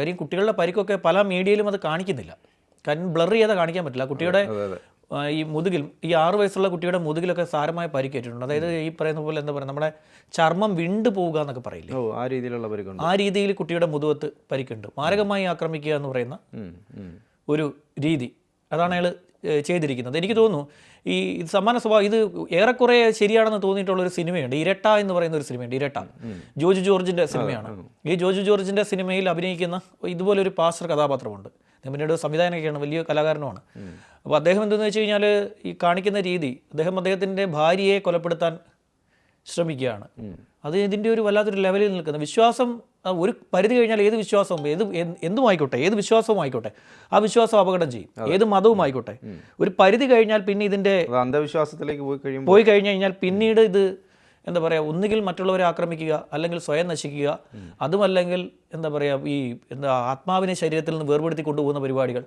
കാര്യം കുട്ടികളുടെ പരിക്കൊക്കെ പല മീഡിയയിലും അത് കാണിക്കുന്നില്ല. കാരണം ബ്ലർ ചെയ്താൽ കാണിക്കാൻ പറ്റില്ല. കുട്ടിയുടെ ഈ മുതുകിൽ, ഈ 6 വയസ്സുള്ള കുട്ടിയുടെ മുതുകിലൊക്കെ സാരമായ പരിക്കേറ്റിട്ടുണ്ട്. അതായത് ഈ പറയുന്ന പോലെ എന്താ പറയുക, നമ്മുടെ ചർമ്മം വിണ്ടു പോവുക എന്നൊക്കെ പറയില്ലേ, ആ രീതിയിലുള്ള പരിക്കുണ്ട്. ആ രീതിയിൽ കുട്ടിയുടെ മുതുകത്ത് പരിക്കുണ്ട്. മാരകമായി ആക്രമിക്കുക എന്ന് പറയുന്ന ഒരു രീതി, അതാണ് അയാൾ ചെയ്തിരിക്കുന്നത്. എനിക്ക് തോന്നുന്നു ഈ സമാന സ്വഭാവം ഇത് ഏറെക്കുറെ ശരിയാണെന്ന് തോന്നിയിട്ടുള്ളൊരു സിനിമയുണ്ട്, ഇരട്ട എന്ന് പറയുന്ന ഒരു സിനിമയുണ്ട്. ഇരട്ട ജോജു ജോർജിൻ്റെ സിനിമയാണ്. ഈ ജോജു ജോർജിൻ്റെ സിനിമയിൽ അഭിനയിക്കുന്ന ഇതുപോലൊരു പാസ്റ്റർ കഥാപാത്രമുണ്ട്. പിന്നീട് സംവിധാനമൊക്കെയാണ്, വലിയ കലാകാരനുമാണ്. അപ്പോൾ അദ്ദേഹം എന്തെന്ന് വെച്ച് കഴിഞ്ഞാൽ ഈ കാണിക്കുന്ന രീതി, അദ്ദേഹത്തിൻ്റെ ഭാര്യയെ കൊലപ്പെടുത്താൻ ശ്രമിക്കുകയാണ്. അത് ഇതിൻ്റെ ഒരു വല്ലാത്തൊരു ലെവലിൽ നിൽക്കുന്ന വിശ്വാസം. ഒരു പരിധി കഴിഞ്ഞാൽ ഏത് വിശ്വാസവും എന്തുമായിക്കോട്ടെ, ഏത് വിശ്വാസവും ആയിക്കോട്ടെ, ആ വിശ്വാസം അപകടം ചെയ്യും. ഏത് മതവും ആയിക്കോട്ടെ, ഒരു പരിധി കഴിഞ്ഞാൽ പിന്നെ ഇതിൻ്റെ അന്ധവിശ്വാസത്തിലേക്ക് പോയി കഴിഞ്ഞു കഴിഞ്ഞാൽ പിന്നീട് ഇത് എന്താ പറയുക, ഒന്നുകിൽ മറ്റുള്ളവരെ ആക്രമിക്കുക, അല്ലെങ്കിൽ സ്വയം നശിക്കുക, അതുമല്ലെങ്കിൽ എന്താ പറയുക, ഈ ആത്മാവിനെ ശരീരത്തിൽ നിന്ന് വേർപെടുത്തി കൊണ്ടുപോകുന്ന പരിപാടികൾ